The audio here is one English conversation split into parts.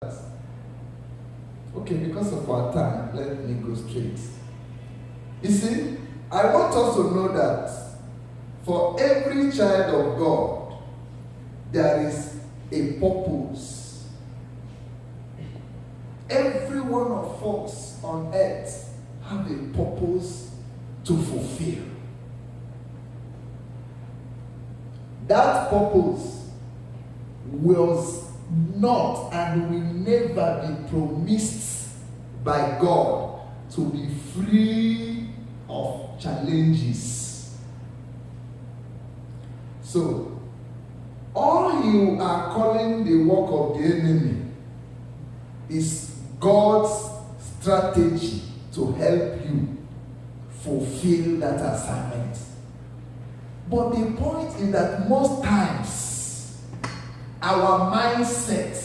Okay, because of our time, let me go straight. You see, I want us to know that for every child of God, there is a purpose. Every one of us on earth have a purpose to fulfill. That purpose was not and will never be promised by God to be free of challenges. So, all you are calling the work of the enemy is God's strategy to help you fulfill that assignment. But the point is that most times our mindset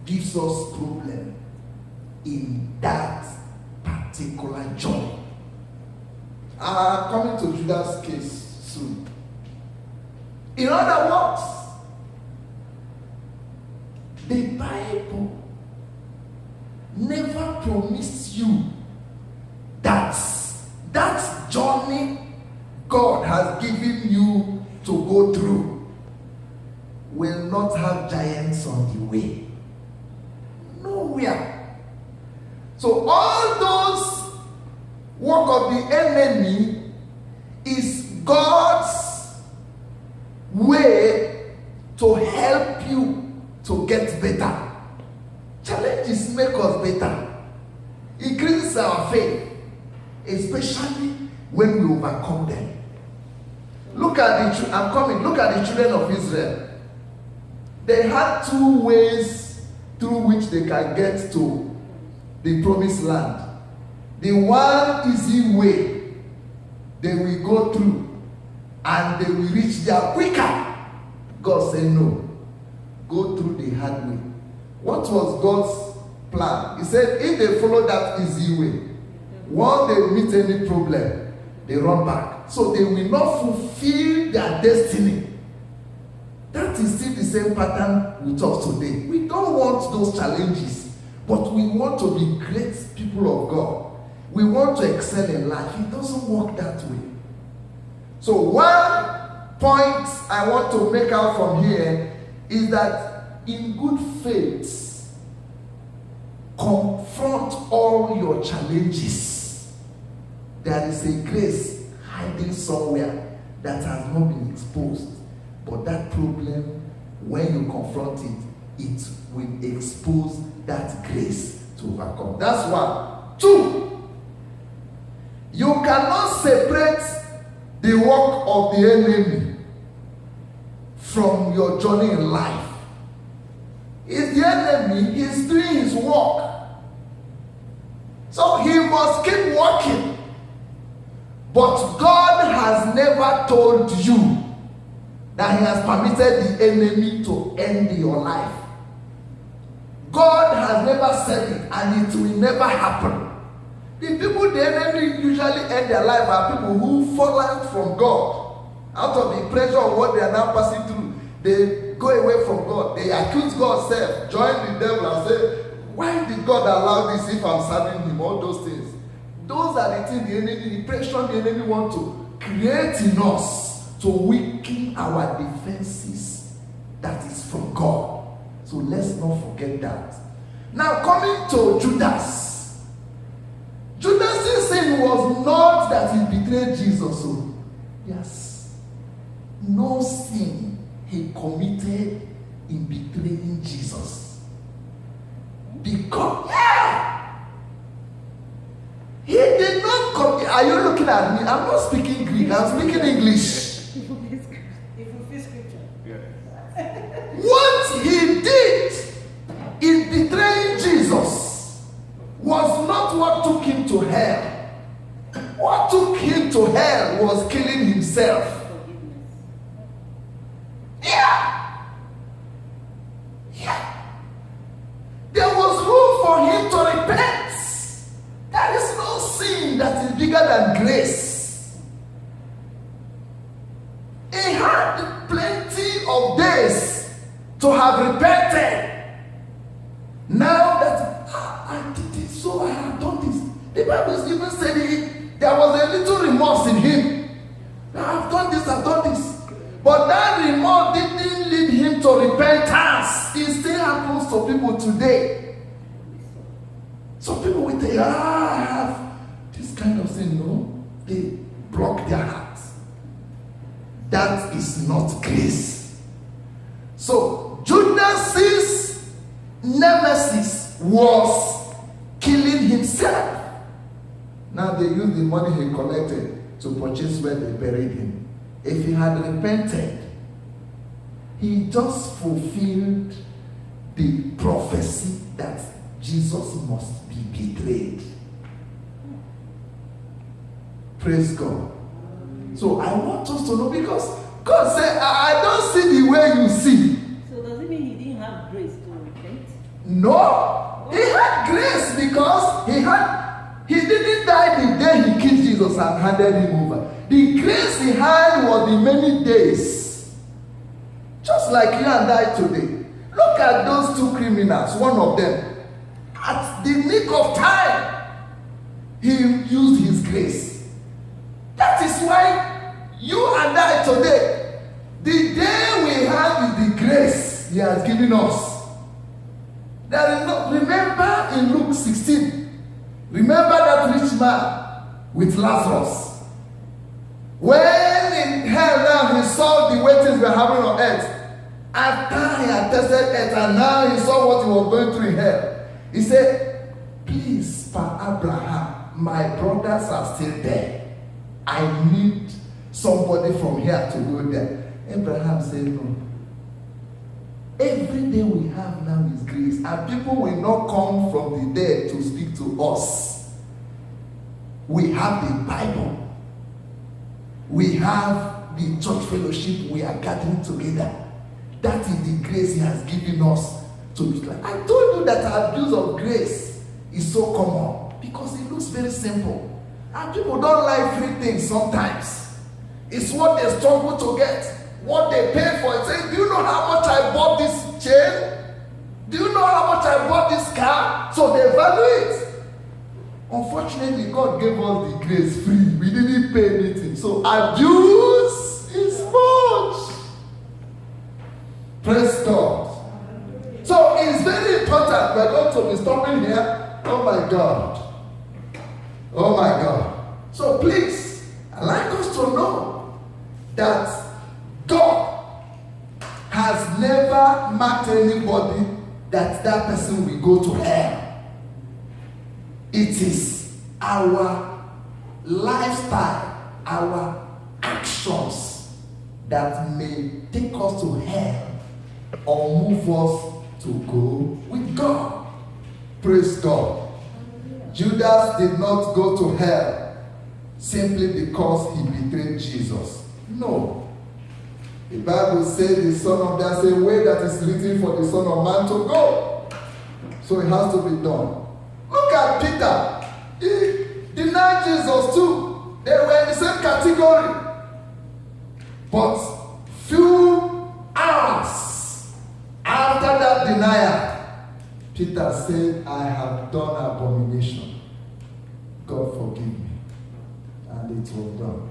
gives us problem in that particular job. Coming to Judas' case soon. In other words, the Bible never promised you that journey God has given you to go through will not have giants on the way. Nowhere. So all those work of the enemy is God's way to help you to get better. Challenges make us better. Increases our faith, especially when we overcome them. Look at the children of Israel. They had two ways through which they can get to the promised land. The one easy way they will go through and they will reach there quicker. God said no. Go through the hard way. What was God's plan? He said if they follow that easy way, once they meet any problem, they run back. So they will not fulfill their destiny. That is still the same pattern with us today. We don't want those challenges, but we want to be great people of God. We want to excel in life. It doesn't work that way. So one point I want to make out from here is that in good faith, confront all your challenges. There is a grace hiding somewhere that has not been exposed. But that problem, when you confront it, it will expose that grace to overcome. That's one. Two, you cannot separate the work of the enemy from your journey in life. It's the enemy, he's doing his work. So he must keep working. But God has never told you that he has permitted the enemy to end your life. God has never said it, and it will never happen. The people the enemy usually end their life are people who fall out from God. Out of the pressure of what they are now passing through, they go away from God. They accuse God self, join the devil and say, why did God allow this if I'm serving him? All those things. Those are the things the enemy, the pressure the enemy wants to create in us to weaken our defenses that is from God. So let's not forget that. Now coming to Judas. Judas' sin was not that he betrayed Jesus. So, yes. No sin he committed in betraying Jesus. Because, he did not come. Are you looking at me? I'm not speaking Greek, I'm speaking English. What he did in betraying Jesus was not what took him to hell. What took him to hell was killing himself. There was room for him to repent. There is no sin that is bigger than grace. He had plenty of days to have repented. So I have done this. The Bible even said there was a little remorse in him. I have done this, I've done this. But that remorse didn't lead him to repentance. It still happens to people today. Some people will say, I have this kind of thing. No, they block their hearts. That is not grace. So Judas's nemesis was killing himself. Now they used the money he collected to purchase where they buried him. If he had repented, he just fulfilled the prophecy that Jesus must be betrayed. Praise God. So I want us to know, because God said, I don't see the way you see. So does it mean he didn't have grace to repent? No, he had grace because he didn't die the day he killed Jesus and handed him over. The grace he had was the many days. Just like you and I today. Look at those two criminals, one of them. At the nick of time, he used his grace. That is why you and I today, the day we have is the grace he has given us. There is no, remember in Luke 16, remember that rich man with Lazarus. When in hell now he saw the way things were happening on earth, after he had tested earth and now he saw what he was going through in hell, he said, please, Pa Abraham, my brothers are still there. I need somebody from here to go there. Abraham said no. Every day we have now is grace, and people will not come from the dead to speak to us. We have the Bible. We have the church fellowship. We are gathering together. That is the grace he has given us to be like. I told you that abuse of grace is so common because it looks very simple. And people don't like free things sometimes. It's what they struggle to get, what they pay for. It says, do you know how much I bought this chain? Do you know how much I bought this car? So they value it. Unfortunately, God gave us the grace free. We didn't pay anything. So abuse is much. Praise God. So it's very important. We're going to be stopping here. Oh my God. Oh my God. So please, I'd like us to know that God has never marked anybody that person will go to hell. It is our lifestyle, our actions that may take us to hell or move us to go with God. Praise God. Judas did not go to hell simply because he betrayed Jesus. No. The Bible says the Son of Man, there's a way that is written for the Son of Man to go. So it has to be done. Look at Peter. He denied Jesus too. They were in the same category. But few hours after that denial, Peter said, I have done abomination. God forgive me. And it was done.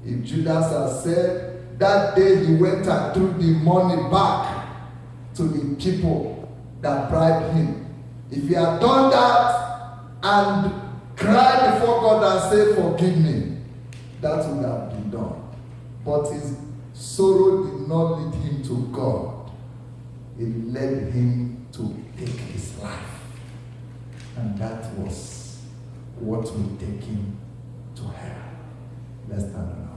If Judas had said, that day he went and threw the money back to the people that bribed him. If he had done that and cried before God and said, forgive me, that would have been done. But his sorrow did not lead him to God. It led him to take his life. And that was what will take him to hell. Let's stand.